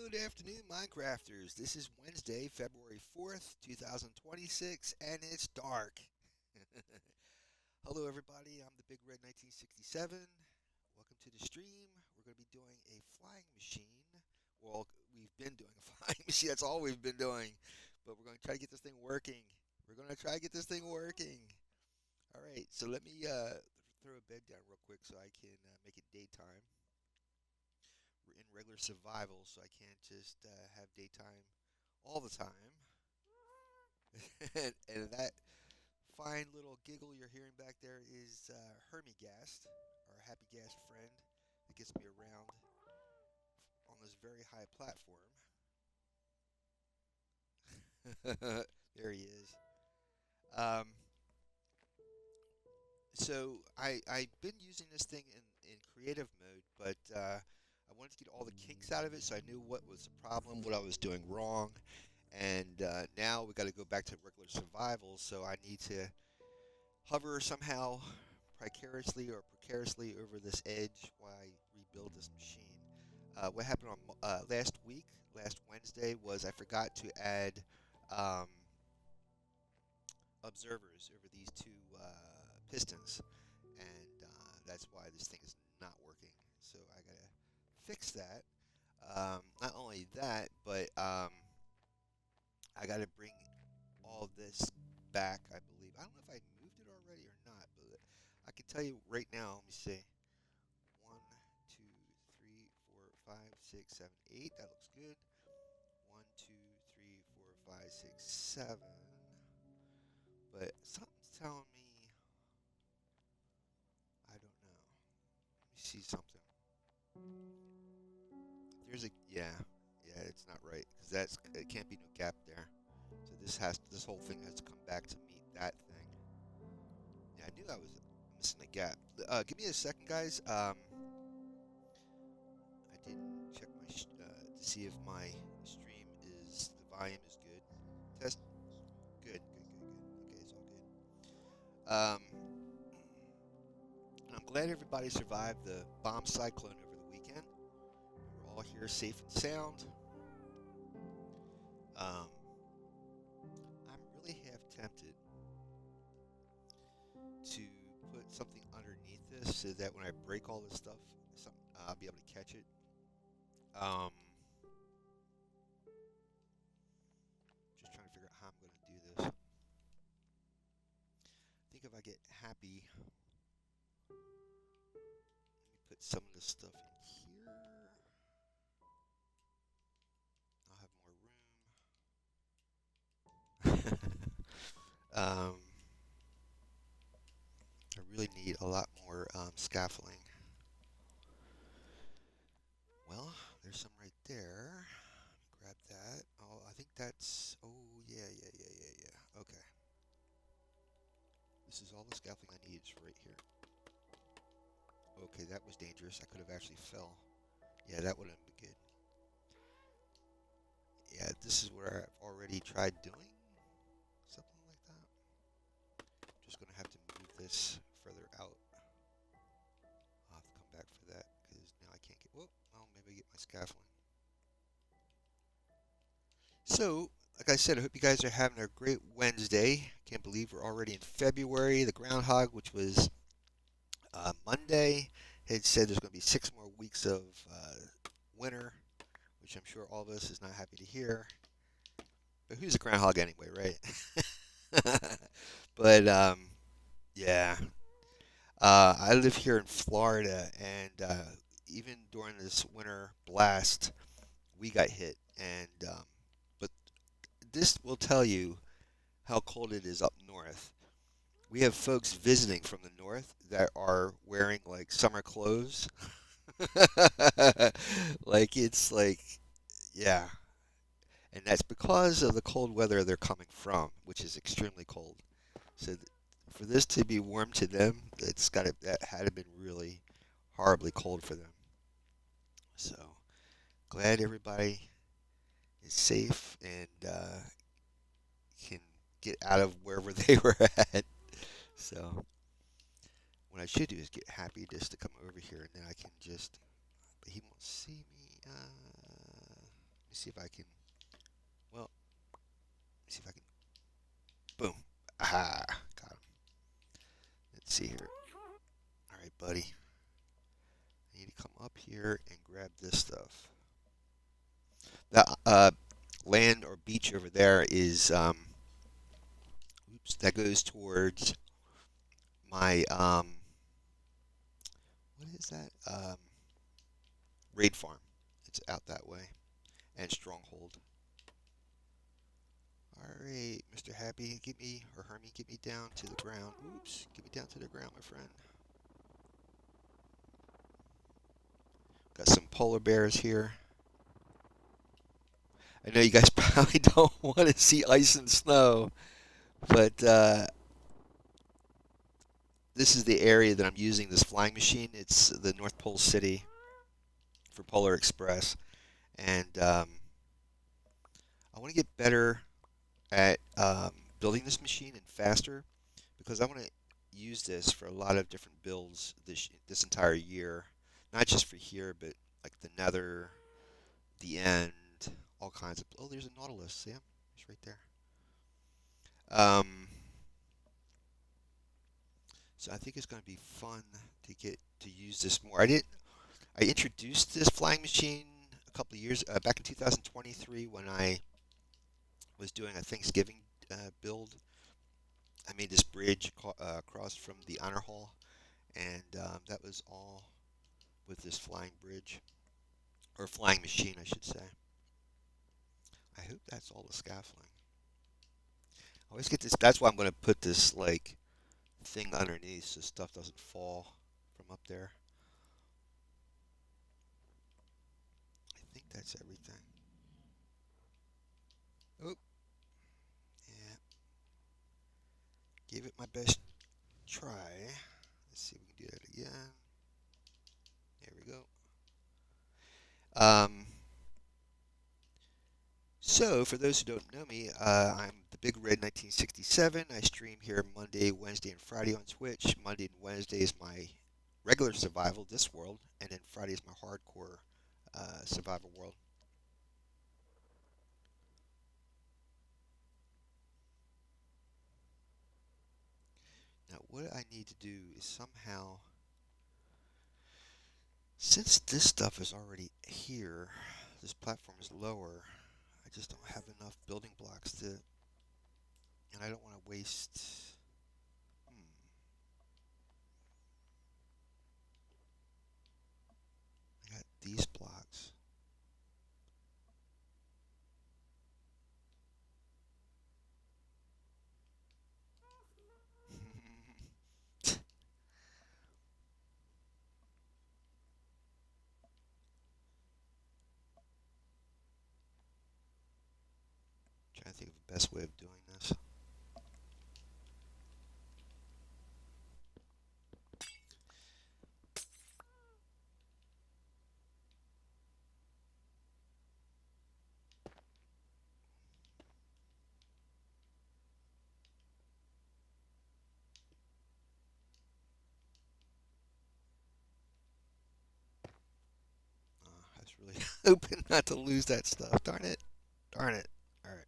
Good afternoon, Minecrafters. This is Wednesday, February 4th, 2026, and it's dark. Hello, everybody. I'm the Big Red 1967. Welcome to the stream. We're going to be doing a flying machine. Well, we've been doing a flying machine. That's all we've been doing. But we're going to try to get this thing working. We're going to try to get this thing working. All right, so let me throw a bed down real quick so I can make it daytime. We're in regular survival, so I can't just have daytime all the time. And that fine little giggle you're hearing back there is Hermigast, our happy gas friend that gets me around on this very high platform. There he is. Um, so I've been using this thing in creative mode, but I wanted to get all the kinks out of it, so I knew what was the problem, what I was doing wrong, and now we got to go back to regular survival. So I need to hover somehow precariously or precariously over this edge while I rebuild this machine. What happened on last week, last Wednesday, was I forgot to add um, observers over these two pistons, and that's why this thing is not working. So I gotta fix that. Not only that, but I gotta bring all this back. I believe I don't know if I moved it already or not, but I can tell you right now. Let me see. One, two, three, four, five, six, seven, eight. That looks good. One, two, three, four, five, six, seven. But something's telling me I don't know. Let me see something. There's a yeah. It's not right because it can't be no gap there. So this whole thing has to come back to meet that thing. Yeah, I knew I was missing a gap. Give me a second, guys. I didn't check to see if my stream is the volume is good. Test. Good. Good. Good. Good. Okay, it's all good. And I'm glad everybody survived the bomb cyclone over the weekend. We're all here safe and sound. Um, I'm really half tempted to put something underneath this so that when I break all this stuff, I'll be able to catch it. Um, just trying to figure out how I'm going to do this. I think if I get happy, let me put some of this stuff in here. I'll have more room. I really need a lot more scaffolding. Well, there's some right there. Grab that. Oh, I think that's. Oh, yeah. Okay. This is all the scaffolding I need. It's right here. Okay, that was dangerous. I could have actually fell. Yeah, that would have been good. Yeah, this is where I've already tried doing something like that. Just gonna have to move this further out. I'll have to come back for that because now I can't get. Whoa, well, maybe I get my scaffolding. So, like I said, I hope you guys are having a great Wednesday. Can't believe we're already in February. The groundhog, which was Monday, had said there's going to be 6 more weeks of winter, which I'm sure all of us is not happy to hear. But who's a groundhog anyway, right? But yeah, I live here in Florida, and even during this winter blast, we got hit. And but this will tell you how cold it is up north. We have folks visiting from the north that are wearing like summer clothes. Like it's like yeah, and that's because of the cold weather they're coming from, which is extremely cold. So for this to be warm to them, that had to been really horribly cold for them. So glad everybody is safe and can get out of wherever they were at. So what I should do is get Happy just to come over here, and then I can just. But he won't see me. see if I can. Well, see if I can. Boom. Aha. Got him. Let's see here. All right, buddy. I need to come up here and grab this stuff. That land or beach over there is oops, that goes towards my what is that? Raid farm. It's out that way. And stronghold. Alright, Mr. Happy, get me, or Hermie, get me down to the ground. Oops, get me down to the ground, my friend. Got some polar bears here. I know you guys probably don't want to see ice and snow, but this is the area that I'm using this flying machine. It's the North Pole City for Polar Express, and I want to get better at building this machine and faster because I want to use this for a lot of different builds this entire year, not just for here, but like the Nether, the End, all kinds of. Oh, there's a Nautilus. See him? He's right there. Um, so I think it's going to be fun to get to use this more. I introduced this flying machine a couple of years back in 2023 when I was doing a Thanksgiving build. I made this bridge across from the honor hall, and that was all with this flying bridge or flying machine, I should say. I hope that's all the scaffolding. I always get this. That's why I'm going to put this like thing underneath so stuff doesn't fall from up there. I think that's everything. Oh, yeah. Gave it my best try. Let's see if we can do that again. There we go. So, for those who don't know me, I'm the Big Red 1967. I stream here Monday, Wednesday, and Friday on Twitch. Monday and Wednesday is my regular survival, this world, and then Friday is my hardcore survival world. Now, what I need to do is somehow, since this stuff is already here, this platform is lower, I just don't have enough building blocks to, and I don't want to waste. Hmm, I got these blocks. Trying to think of the best way of doing this. I was really hoping not to lose that stuff. Darn it. Darn it. Alright.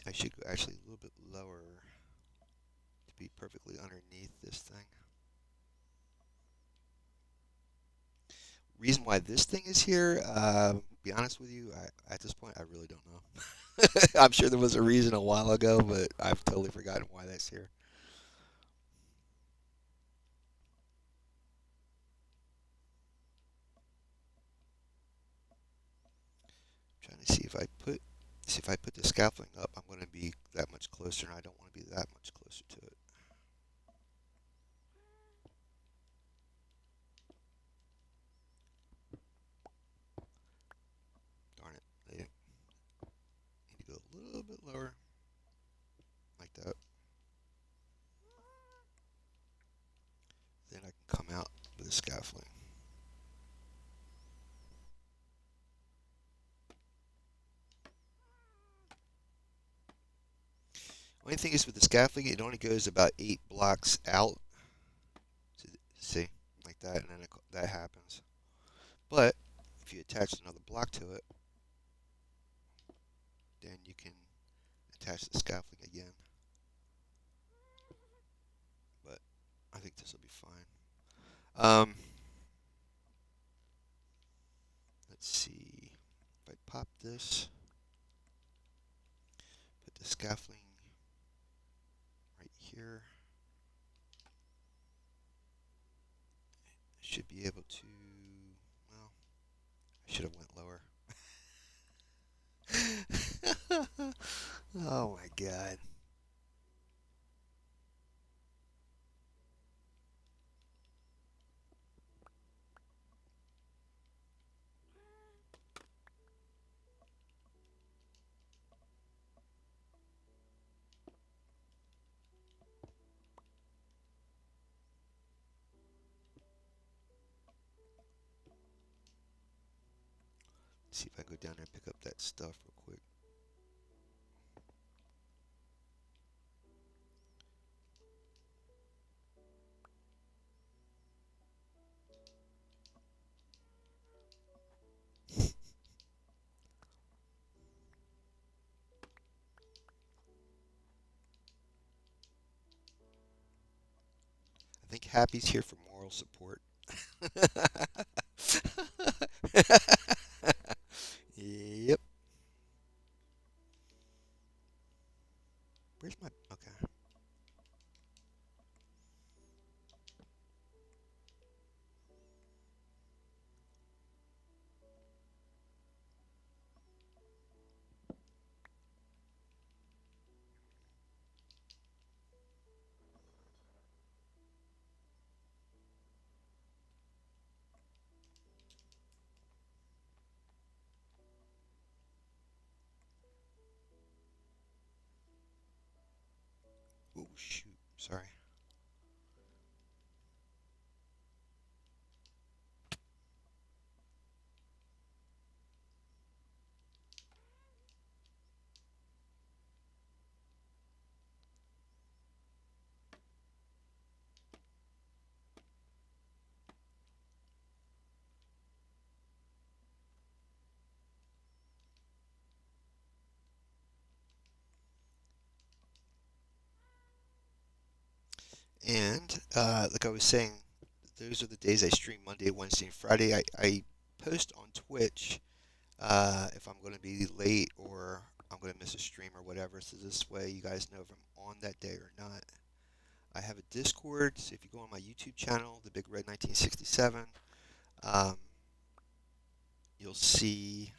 I should go actually a little bit lower to be perfectly underneath this thing. Reason why this thing is here, be honest with you, at this point, I really don't know. I'm sure there was a reason a while ago, but I've totally forgotten why that's here. Trying to see if I put the scaffolding up, I'm going to be that much closer, and I don't want to be that much closer to it. Darn it. I need to go a little bit lower, like that. Then I can come out with the scaffolding. Only thing is with the scaffolding, it only goes about 8 blocks out. See, like that, and then that happens. But if you attach another block to it, attach the scaffolding again, but I think this will be fine. Let's see. If I pop this, put the scaffolding right here, I should be able to. Well, I should have went lower. Oh my god. Let's see if I can go down there and pick up that stuff real quick. I think Happy's here for moral support. Yep. Where's my... Okay. Oh, shoot. Sorry. And, like I was saying, those are the days I stream: Monday, Wednesday, and Friday. I post on Twitch if I'm going to be late or I'm going to miss a stream or whatever. So this way you guys know if I'm on that day or not. I have a Discord, so if you go on my YouTube channel, The Big Red 1967, um, you'll see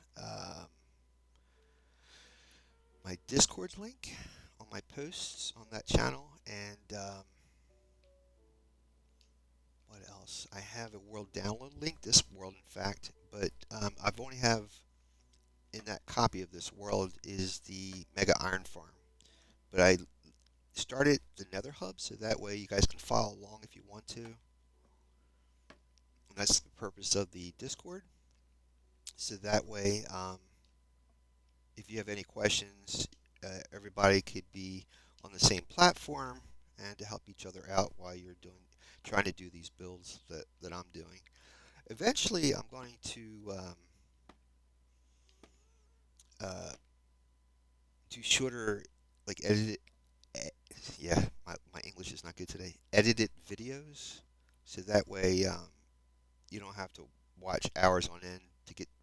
my Discord link on my posts on that channel. And what else? I have a world download link, this world in fact, but I've only have in that copy of this world is the Mega Iron Farm. But I started the Nether Hub so that way you guys can follow along if you want to. And that's the purpose of the Discord. So that way, if you have any questions, everybody could be on the same platform and to help each other out while you're trying to do these builds that I'm doing. Eventually, I'm going to do shorter, like edited, yeah, my English is not good today. Edited videos, so that way you don't have to watch hours on end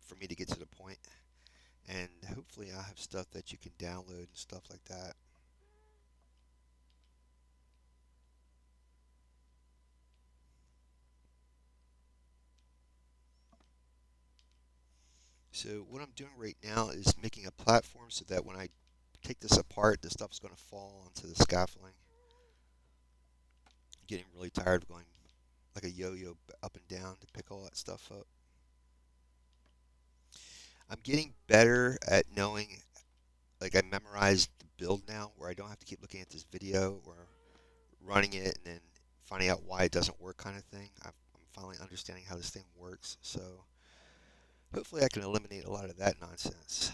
for me to get to the point. And hopefully I'll have stuff that you can download and stuff like that. So what I'm doing right now is making a platform so that when I take this apart, the stuff's going to fall onto the scaffolding. I'm getting really tired of going like a yo-yo up and down to pick all that stuff up. I'm getting better at knowing, like I memorized the build now, where I don't have to keep looking at this video or running it and then finding out why it doesn't work kind of thing. I'm finally understanding how this thing works, so hopefully I can eliminate a lot of that nonsense.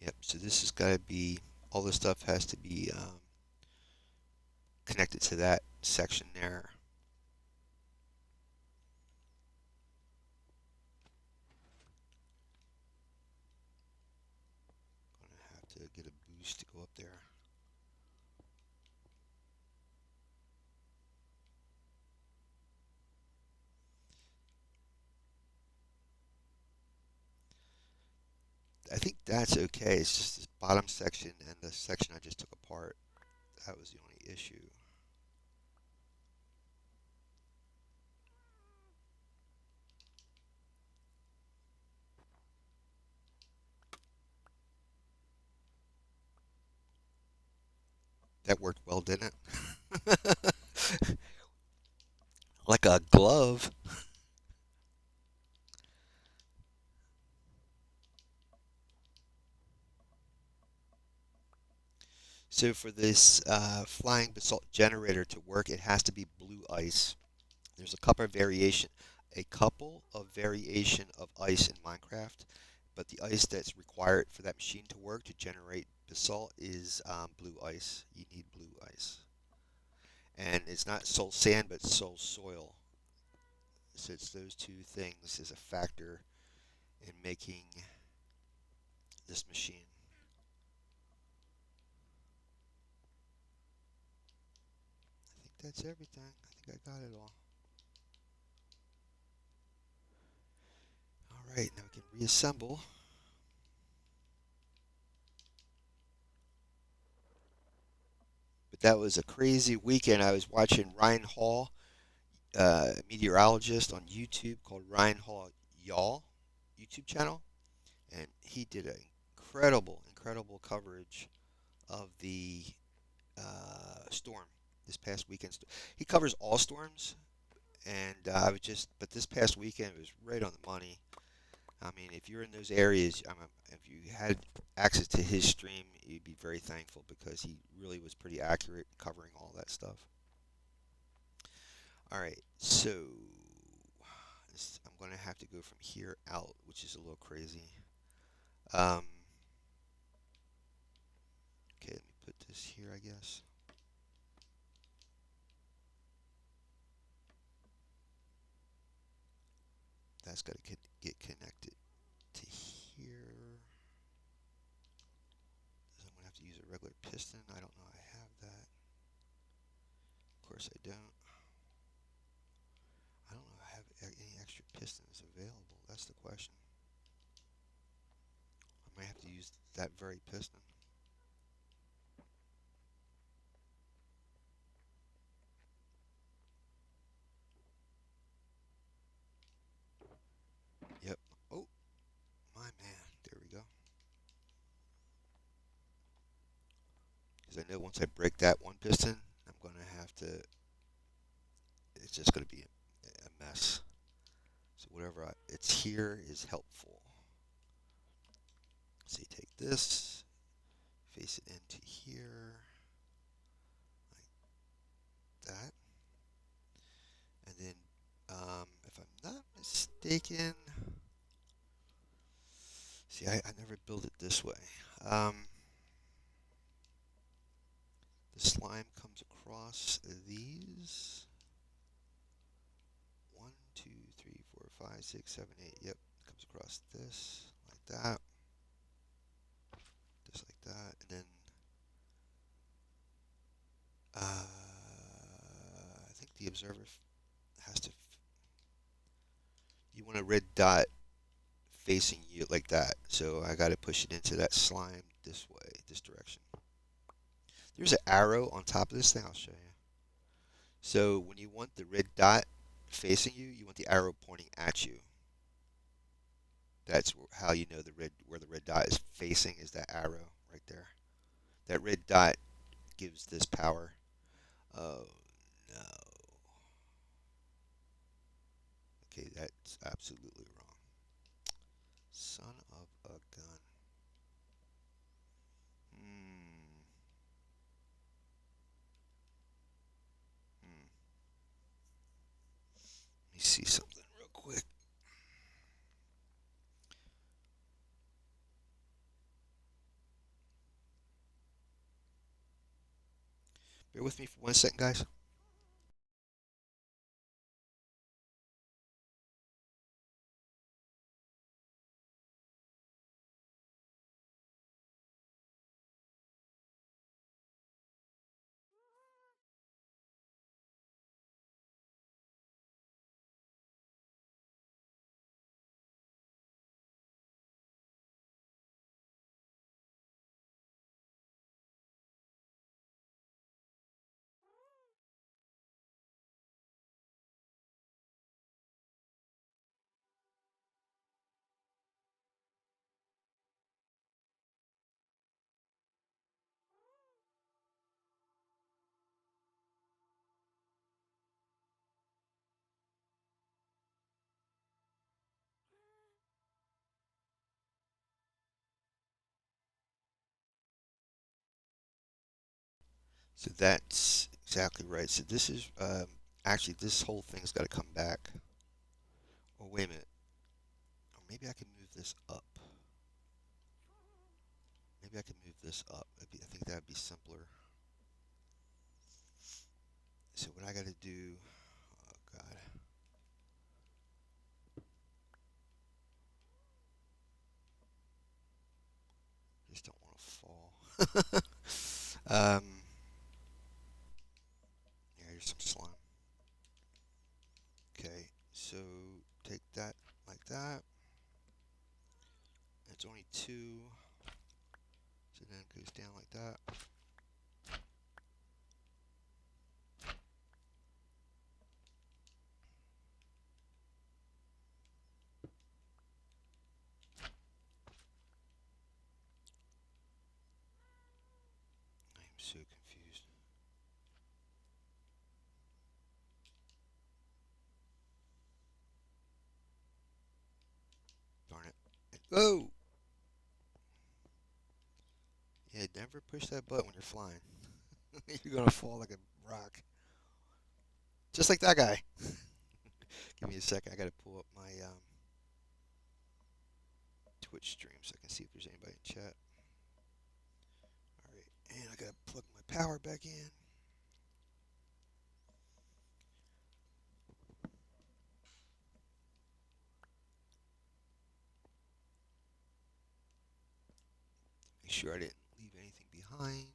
Yep. So this has got to be, all this stuff has to be connected to that section there. Gonna have to get a boost to go up there. I think that's okay. It's just this bottom section and the section I just took apart. That was the only issue. That worked well, didn't it? Like a glove. So for this flying basalt generator to work, it has to be blue ice. There's a couple of variation of ice in Minecraft, but the ice that's required for that machine to work to generate basalt is blue ice. You need blue ice, and it's not soul sand, but soul soil. So it's those two things is a factor in making this machine. I think that's everything. I think I got it all. All right, now we can reassemble. But that was a crazy weekend. I was watching Ryan Hall, a meteorologist on YouTube called Ryan Hall Y'all YouTube channel, and he did an incredible coverage of the storm this past weekend. He covers all storms, and I was just, but this past weekend it was right on the money. I mean, if you're in those areas, if you had access to his stream, you'd be very thankful because he really was pretty accurate covering all that stuff. All right, so I'm going to have to go from here out, which is a little crazy. Um, okay, let me put this here, I guess. That's got to get connected to here. I'm going to have to use a regular piston. I don't know I have that. Of course I don't. I don't know if I have any extra pistons available. That's the question. I might have to use that very piston. Yep. Oh, my man. There we go. Because I know once I break that one piston, I'm going to have to, it's just going to be a mess. So whatever it's here is helpful. So you take this, face it into here, like that. And then, if I'm not mistaken, see, I never built it this way. Um, the slime comes across these. 1, 2, 3, 4, 5, 6, 7, 8. Yep, comes across this like that, just like that, and then I think the observer has to. You want a red dot facing you like that, so I got to push it into that slime this way, this direction. There's an arrow on top of this thing. I'll show you. So when you want the red dot facing you, you want the arrow pointing at you. That's how you know where the red dot is facing is that arrow right there. That red dot gives this power. Oh no. Okay, that's absolutely wrong. Son of a gun. Hmm. Hmm. Let me see something real quick. Bear with me for 1 second, guys. So that's exactly right. So this is actually this whole thing's got to come back. Oh, wait a minute. Or maybe I can move this up. Maybe I can move this up. I think that'd be simpler. So what I got to do? Oh God, just don't want to fall. Yeah, here's some slime. Okay, so take that like that. It's only two, so then it goes down like that. I am so confused. Darn it. Oh! Yeah, never push that button when you're flying. You're gonna fall like a rock. Just like that guy. Give me a second. I gotta pull up my Twitch stream so I can see if there's anybody in chat. Alright, and I gotta plug my power back in. Make sure I didn't leave anything behind.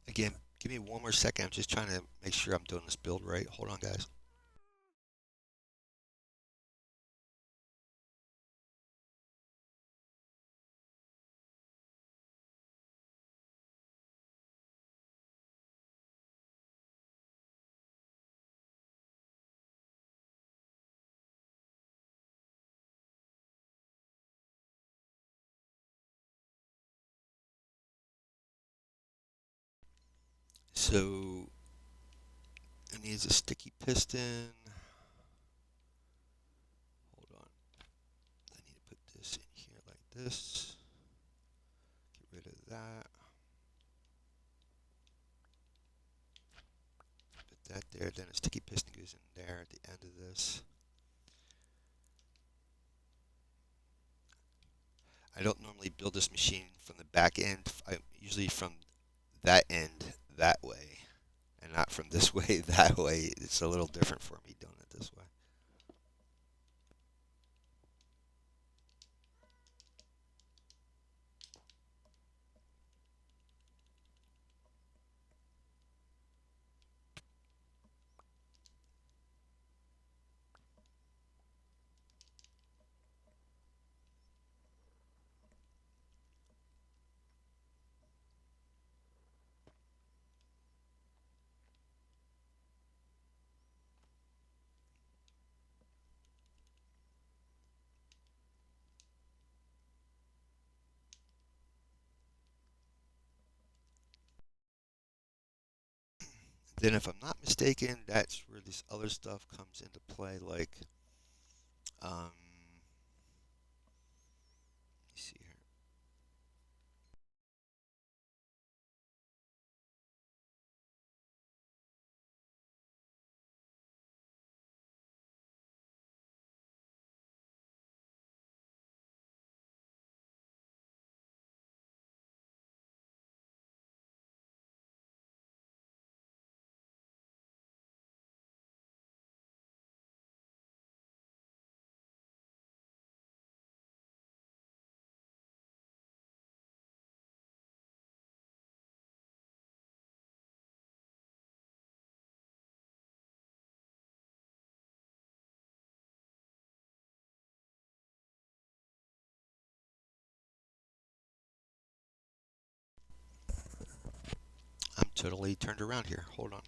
Again, give me 1 more second. I'm just trying to make sure I'm doing this build right. Hold on, guys. So it needs a sticky piston. Hold on. I need to put this in here like this. Get rid of that. Put that there. Then a sticky piston goes in there at the end of this. I don't normally build this machine from the back end. I usually from that end that way, and not from this way that way. It's a little different for me doing it this way. Then, if I'm not mistaken, that's where this other stuff comes into play. Like, let me see here. I'm totally turned around here. Hold on.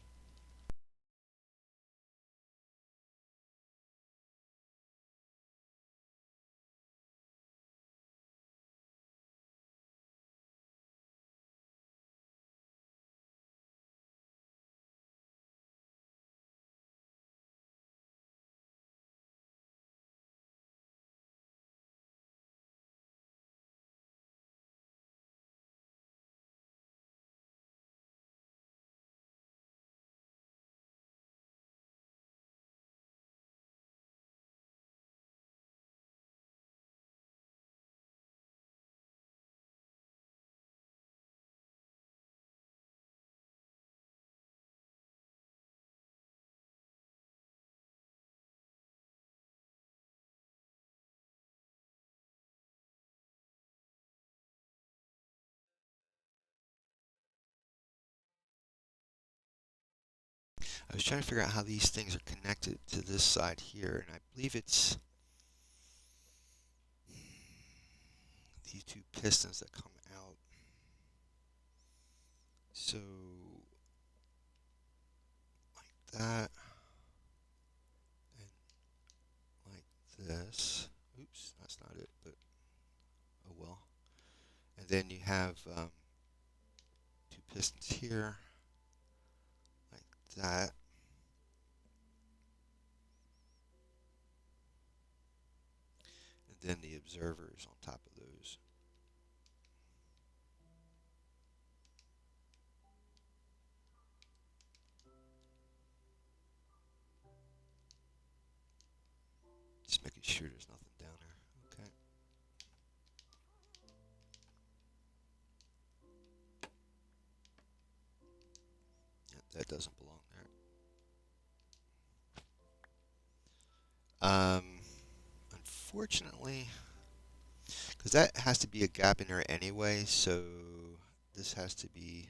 I was trying to figure out how these things are connected to this side here, and I believe it's these two pistons that come out. So, like that, and like this. Oops, that's not it, but oh well. And then you have two pistons here, like that. And then the observers on top of those. Just making sure there's nothing down there. Okay. Yeah, that doesn't belong there. Unfortunately, because that has to be a gap in there anyway, so this has to be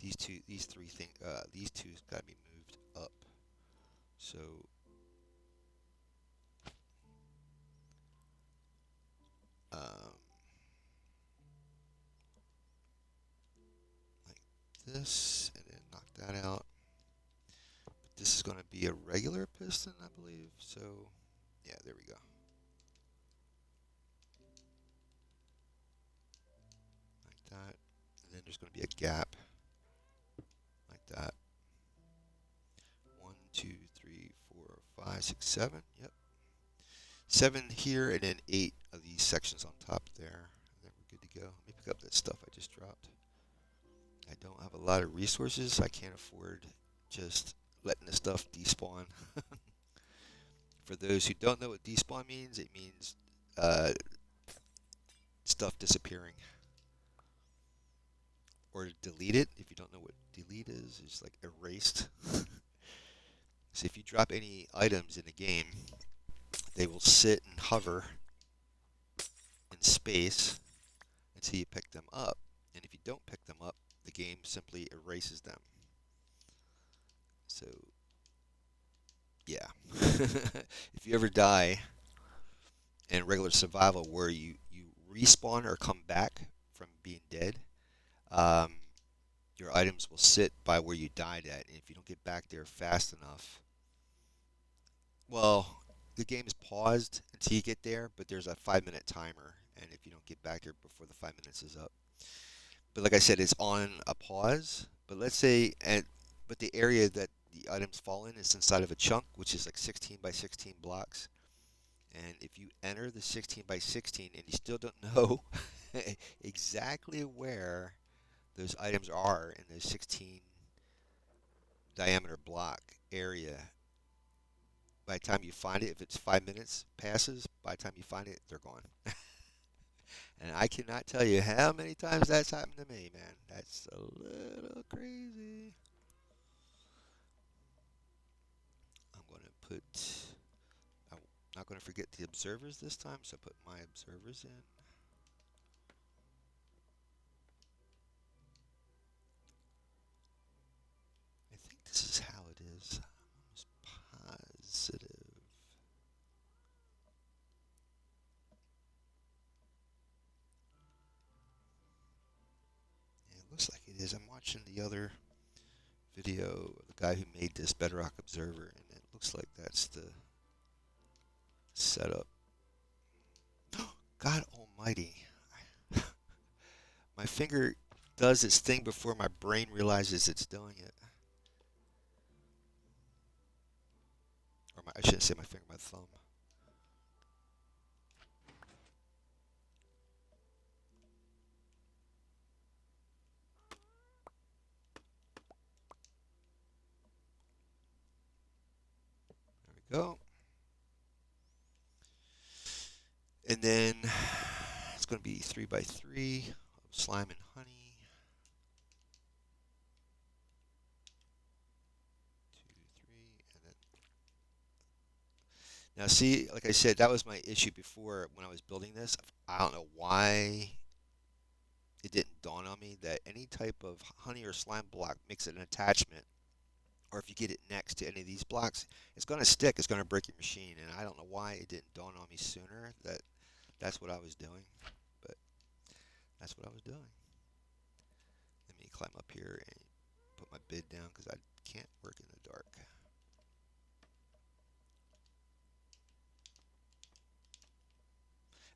these three things, these two's got to be moved up. So, um, like this, and then knock that out. But this is going to be a regular piston, I believe. So, yeah, there we go. Like that. And then there's going to be a gap, like that. 1, 2, 3, 4, 5, 6, 7. Yep. 7 here, and then 8 of these sections on top there. And then we're good to go. Let me pick up that stuff I just dropped. I don't have a lot of resources. I can't afford just letting the stuff despawn. For those who don't know what despawn means, it means stuff disappearing. Or delete it. If you don't know what delete is, it's like erased. So if you drop any items in the game, they will sit and hover in space until you pick them up. And if you don't pick them up, the game simply erases them. So, yeah. If you ever die in regular survival where you respawn or come back from being dead, um, your items will sit by where you died at. And if you don't get back there fast enough, well, the game is paused until you get there, but there's a 5-minute timer. And if you don't get back there before the 5 minutes is up, but like I said, it's on a pause. But let's say, but the area that the items fall in is inside of a chunk, which is like 16 by 16 blocks. And if you enter the 16 by 16 and you still don't know exactly where those items are in the 16 diameter block area, by the time you find it, if it's 5 minutes passes, by the time you find it, they're gone. And I cannot tell you how many times that's happened to me, man. That's a little crazy. I'm going to put, I'm not going to forget the observers this time, so I put my observers in. I think this is how it is. I'm almost positive. Yeah, it looks like it is. I'm watching the other video of the guy who made this Bedrock Observer, and it looks like that's the setup. God almighty. My finger does its thing before my brain realizes it's doing it. Or I shouldn't say my finger, my thumb. There we go. And then it's going to be 3 by 3 of slime and honey. 2, 3, and then now see, like I said, that was my issue before when I was building this. I don't know why it didn't dawn on me that any type of honey or slime block makes it an attachment, or if you get it next to any of these blocks, it's going to stick. It's going to break your machine, and I don't know why it didn't dawn on me sooner that that's what I was doing, but that's what I was doing. Let me climb up here and put my bid down because I can't work in the dark.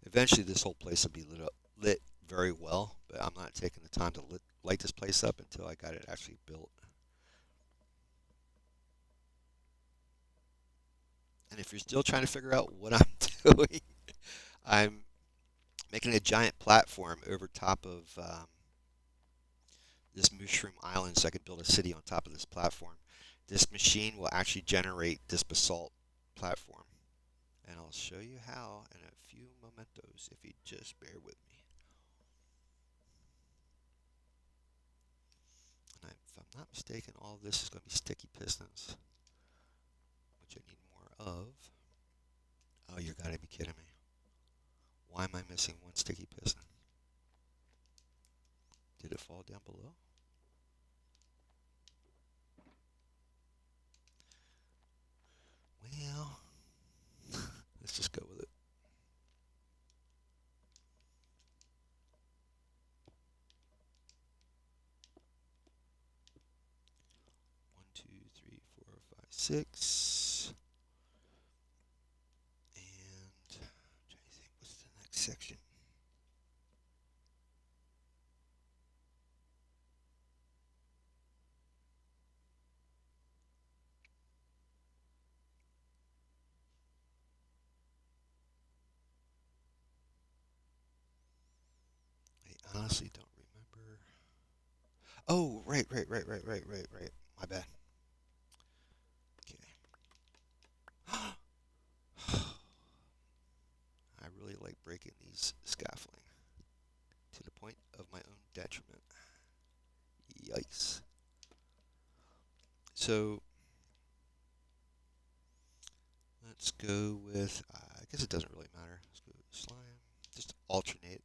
Eventually, this whole place will be lit very well, but I'm not taking the time to light this place up until I got it actually built. And if you're still trying to figure out what I'm doing, I'm making a giant platform over top of this mushroom island so I could build a city on top of this platform. This machine will actually generate this basalt platform. And I'll show you how in a few mementos if you just bear with me. And if I'm not mistaken, all of this is going to be sticky pistons, which I need more of. Oh, you gotta be kidding me. Why am I missing one sticky piston? Did it fall down below? Well, let's just go with it. 1, 2, 3, 4, 5, 6. And I'm trying to think, what's the next section? I honestly don't remember. Oh, right. My bad. Okay. I really like breaking these scaffolding. detriment. Yikes. So let's go with, I guess it doesn't really matter. Let's go with slime. Just alternate.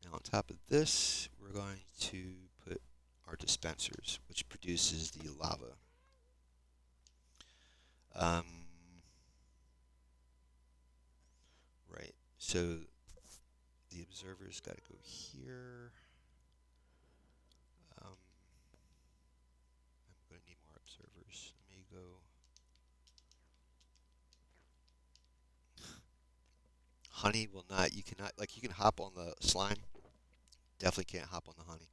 Now on top of this, we're going to put our dispensers, which produces the lava. Um, right, so the observer's got to go here. I'm going to need more observers. Let me go. Honey will not, you cannot, like you can hop on the slime, definitely can't hop on the honey.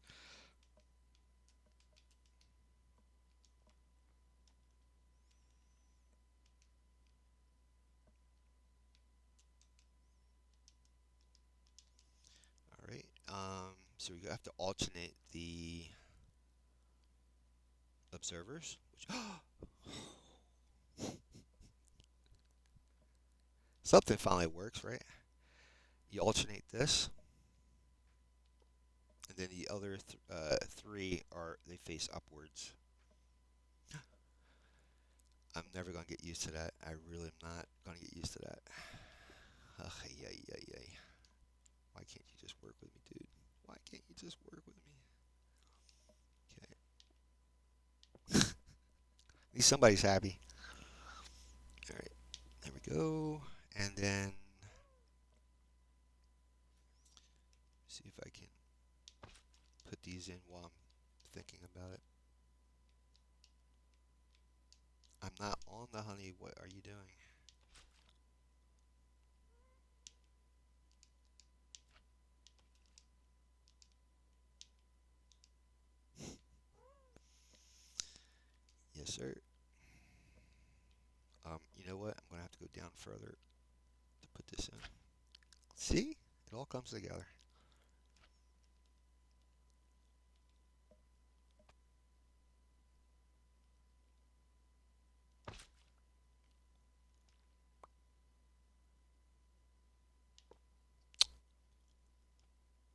All right, so we have to alternate the observers, which something finally works, right? You alternate this, and then the other three are, they face upwards. I'm never gonna get used to that. I really am not gonna get used to that. Ugh, yay, yay, yay. Why can't you just work with me, dude? Why can't you just work with me? Okay. At least somebody's happy. All right, there we go. And then see if I can put these in while I'm thinking about it. I'm not on the honey. What are you doing? Yes, sir. You know what? I'm gonna have to go down further to put this in. See? It all comes together.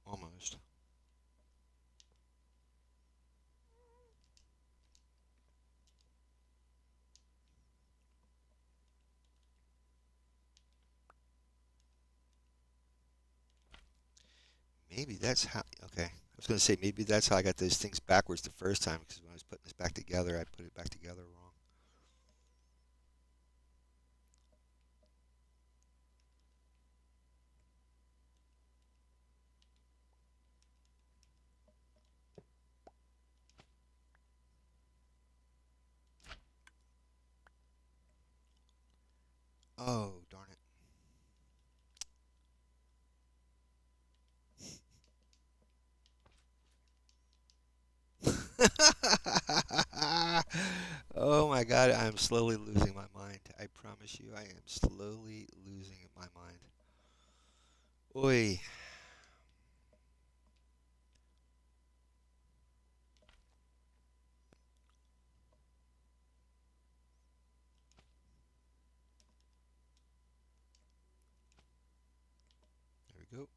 Almost. Maybe that's how. Okay. I was gonna say maybe that's how I got those things backwards the first time because when I was putting this back together, I put it back together wrong. Oh, darn it. Oh my God, I'm slowly losing my mind. I promise you, I am slowly losing my mind. Oi. There we go.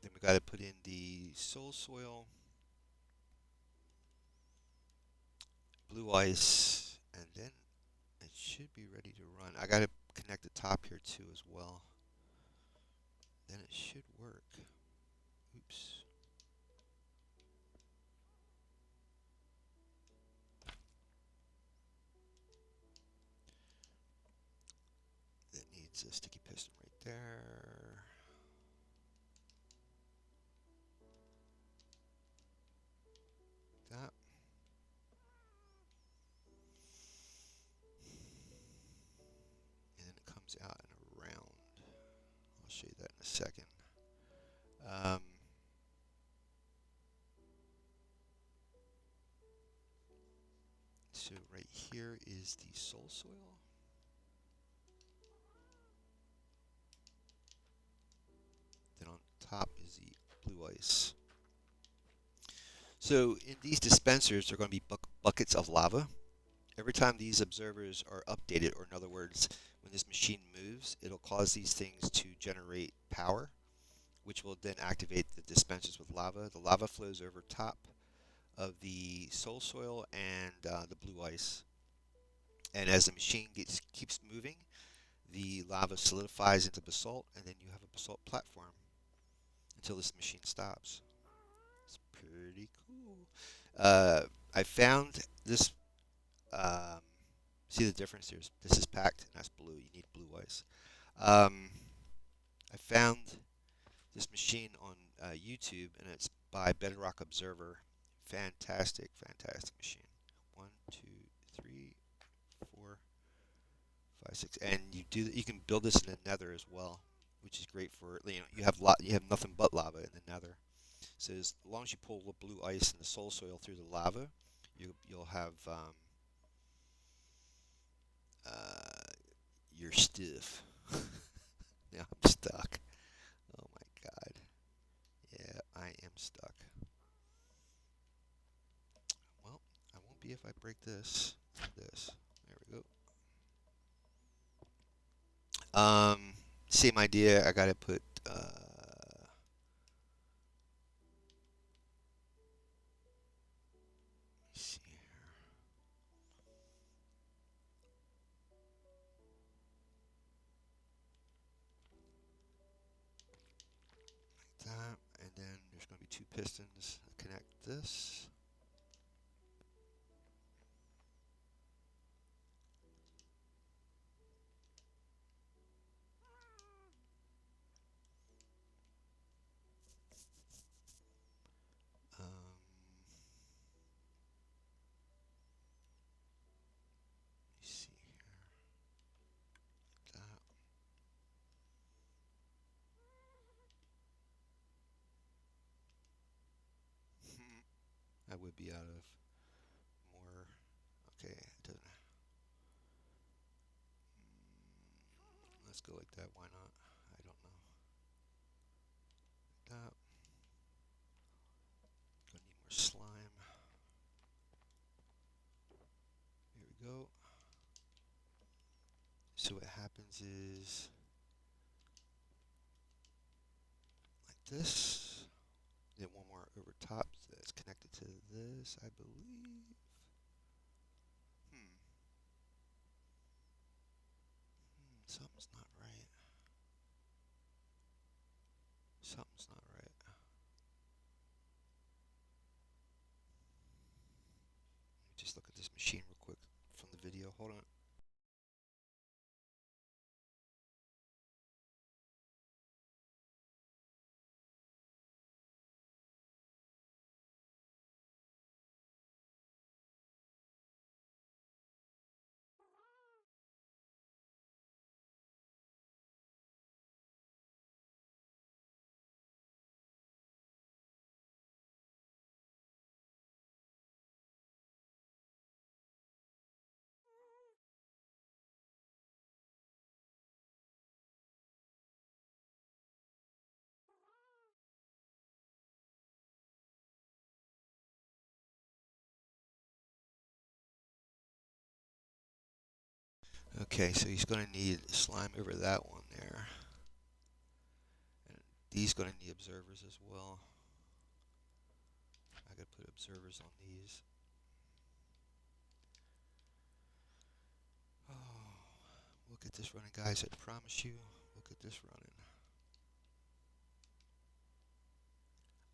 Then we got to put in the soul soil, blue ice, and then it should be ready to run. I got to connect the top here too as well. Then it should work. Oops. That needs a sticky piston right there. That. And then it comes out in a round. I'll show you that in a second. Um, so right here is the soul soil. Then on top is the blue ice. So in these dispensers, there are going to be buckets of lava. Every time these observers are updated, or in other words, when this machine moves, it'll cause these things to generate power, which will then activate the dispensers with lava. The lava flows over top of the soul soil and the blue ice. And as the machine keeps moving, the lava solidifies into basalt, and then you have a basalt platform until this machine stops. It's pretty cool. I found this. Um, See the difference here? This is packed, and that's blue. You need blue ice. Um, I found this machine on YouTube, and it's by Bedrock Observer. Fantastic, fantastic machine. One, two, three, four, 5, 6, and you can build this in the Nether as well, which is great for you have nothing but lava in the Nether. So as long as you pull the blue ice and the soul soil through the lava, you'll have uh, your stuff. Now I'm stuck. Oh my god. Yeah, I am stuck. Well, I won't be if I break this. This. There we go. Same idea. I gotta put. Let me see here. Like that, and then there's gonna be two pistons that connect this. Let me see here. That. I would be out of more. Okay, it doesn't. Let's go like that. Why not? I don't know. That. Gonna need more slime. Here we go. So what happens is like this. Then one more over top that's connected to this, I believe. Hmm. Something's not right. Something's not right. Let me just look at this machine real quick from the video. Hold on. Okay, so he's going to need slime over that one there. And these going to need observers as well. I got to put observers on these. Oh, we'll get this running, guys. I promise you, we'll get this running.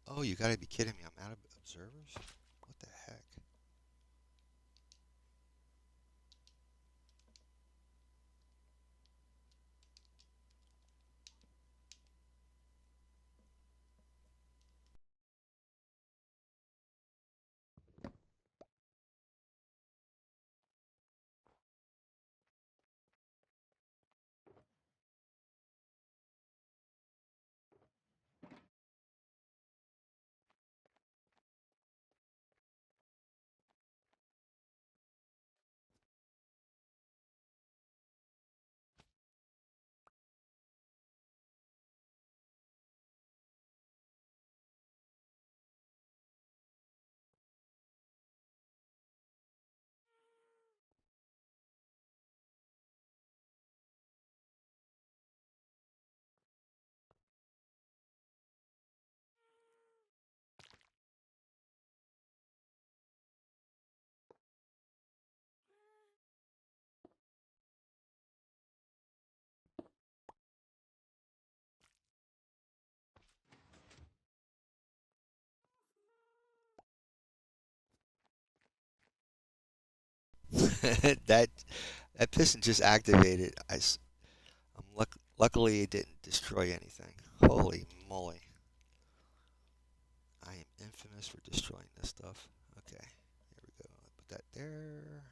Oh, you got to be kidding me. I'm out of observers? What the heck? that that piston just activated. Luckily it didn't destroy anything. Holy moly! I am infamous for destroying this stuff. Okay, here we go. Put that there.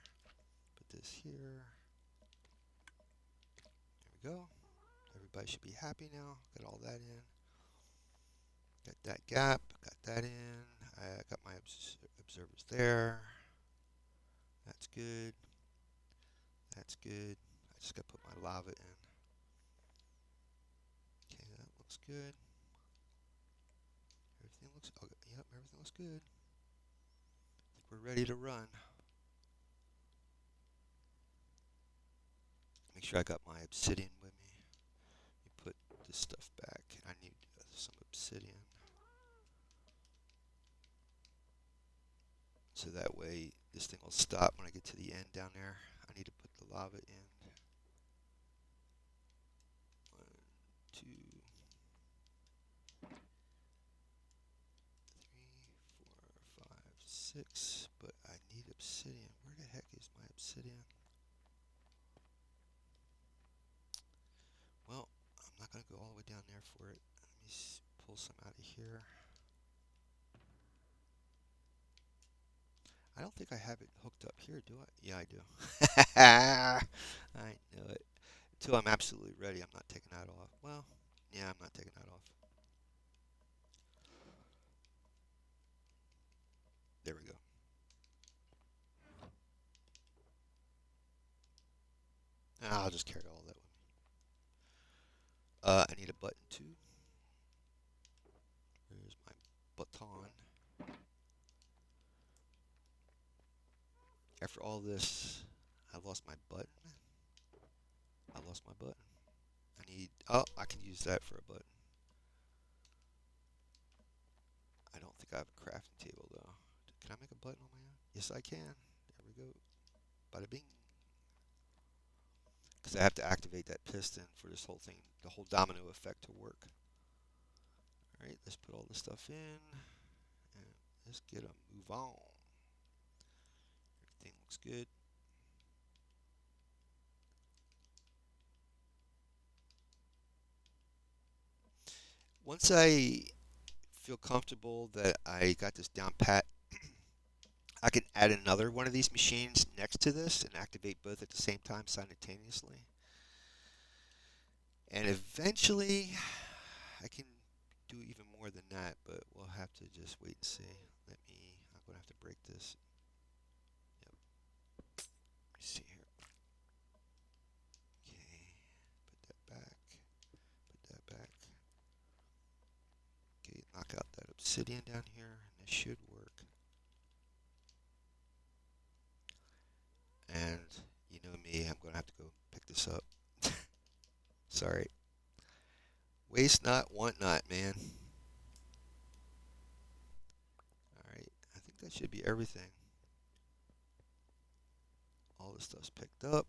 Put this here. There we go. Everybody should be happy now. Got all that in. Got that gap. Got that in. I got my observers there. That's good. That's good. I just got to put my lava in. Okay, that looks good. Everything looks, oh, yep, everything looks good. I think we're ready to run. Make sure I got my obsidian with me. Let me put this stuff back. I need some obsidian. So that way this thing will stop when I get to the end down there. I need to put the lava in. 1, 2, 3, 4, 5, 6. But I need obsidian. Where the heck is my obsidian? Well, I'm not going to go all the way down there for it. Let me pull some out of here. I don't think I have it hooked up here, do I? Yeah, I do. I knew it. Until I'm absolutely ready, I'm not taking that off. Well, yeah, I'm not taking that off. There we go. I'll just carry all that with me. I need a button too. Here's my baton. After all this, I lost my button. I lost my button. I need, oh, I can use that for a button. I don't think I have a crafting table though. Can I make a button on my own? Yes, I can. There we go. Bada bing. Because I have to activate that piston for this whole thing, the whole domino effect to work. Alright, let's put all this stuff in. And let's get a move on. Everything looks good. Once I feel comfortable that I got this down pat, I can add another one of these machines next to this and activate both at the same time simultaneously. And eventually, I can do even more than that, but we'll have to just wait and see. I'm going to have to break this. Yep. Let me see here. Okay, put that back. Put that back. Okay, knock out that obsidian down here, and this should work. And you know me, I'm going to have to go pick this up. Sorry. Waste not, want not, man. Alright, I think that should be everything. All this stuff's picked up.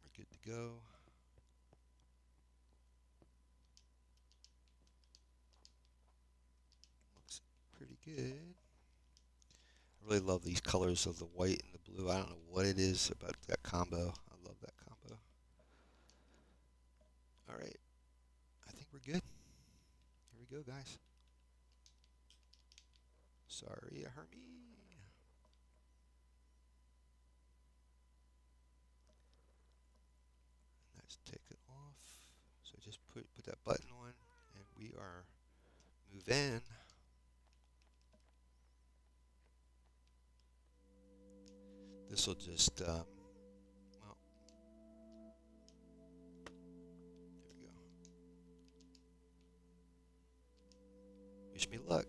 We're good to go. Looks pretty good. I really love these colors of the white and the blue. I don't know what it is about that combo. I love that combo. Alright, I think we're good. Here we go, guys. Sorry, Hermie. Let's take it off. So just put that button on, and we are moving. This will just, well, there we go. Wish me luck.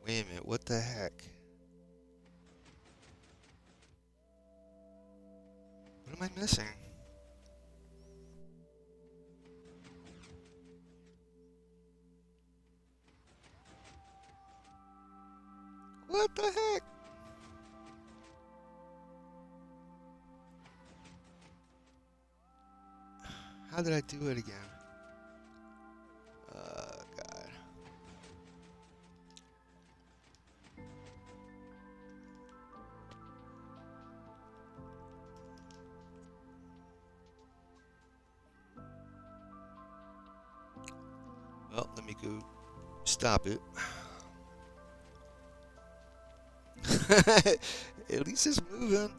Wait a minute, what the heck? What am I missing? What the heck? How did I do it again? God. Well, let me go stop it. At least it's moving.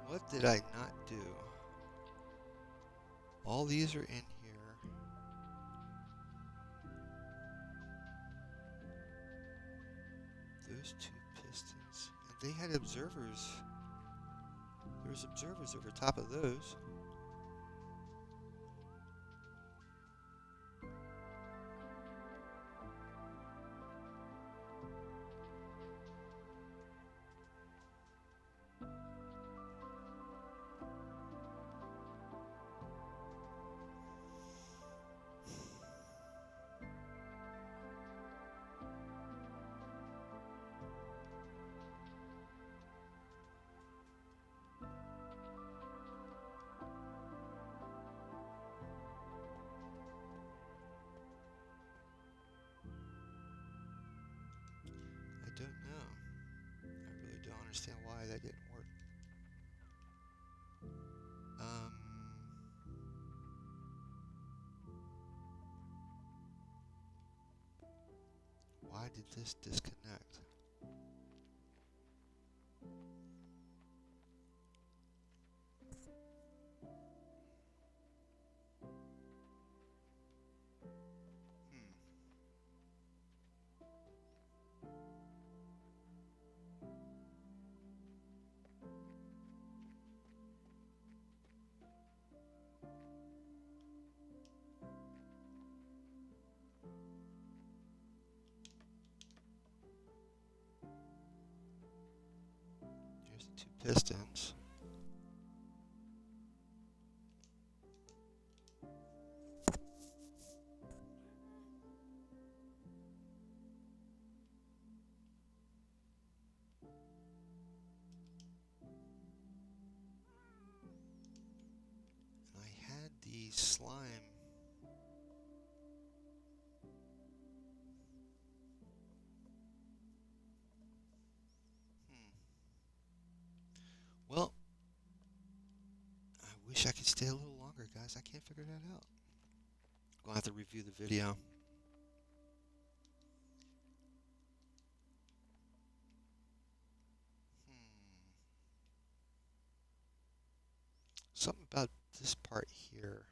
What did I not do? All these are in here. Those two pistons. And they had observers. There was observers over top of those. I don't know. I really don't understand why that didn't work. Um, why did this disconnect? Hmm. Here's the two pistons. I had the slime. Hmm. Well, I wish I could stay a little longer, guys. I can't figure that out. I'm going to have to review the video. Hmm. Something about this part here.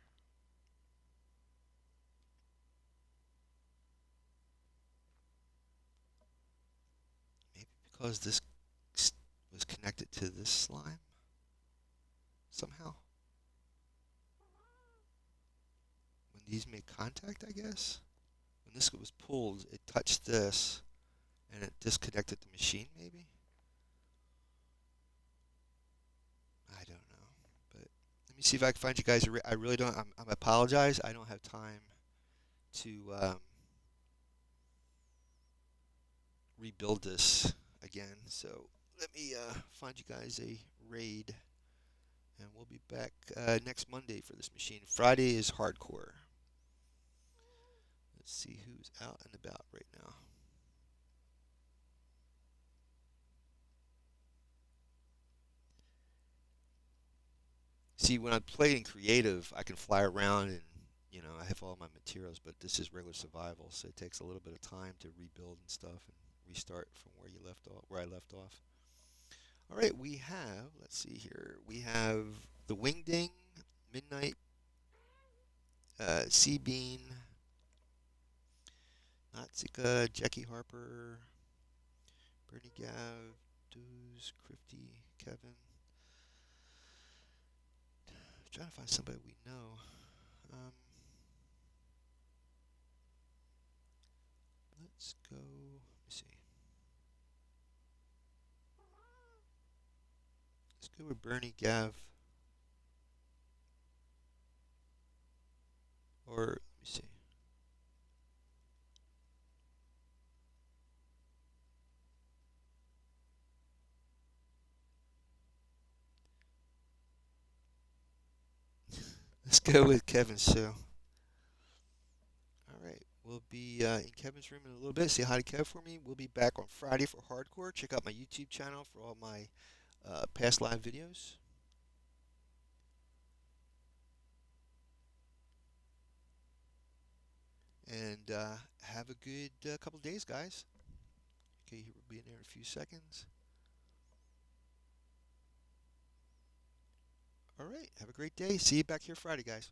Maybe because this was connected to this slime somehow. When these made contact, I guess. When this was pulled, it touched this, and it disconnected the machine, maybe? I don't know. But let me see if I can find you guys. I really don't. I'm apologize. I don't have time to rebuild this again. So let me find you guys a raid, and we'll be back next Monday for this machine. Friday is hardcore. Let's see who's out and about right now. See, when I play in creative, I can fly around and, I have all my materials, but this is regular survival, so it takes a little bit of time to rebuild and stuff and restart from where you left off, where I left off. All right, we have, let's see here, we have the Wingding, Midnight, Sea Bean, Natsika, Jackie Harper, Bernie Gav, Dooz, Crifty, Kevin. Trying to find somebody we know. Let's go. Let me see. Let's go with Bernie Gav. Or let me see. Let's go with Kevin Sue. All right. We'll be in Kevin's room in a little bit. Say hi to Kev for me. We'll be back on Friday for Hardcore. Check out my YouTube channel for all my past live videos. And have a good couple days, guys. Okay, we'll be in there in a few seconds. All right. Have a great day. See you back here Friday, guys.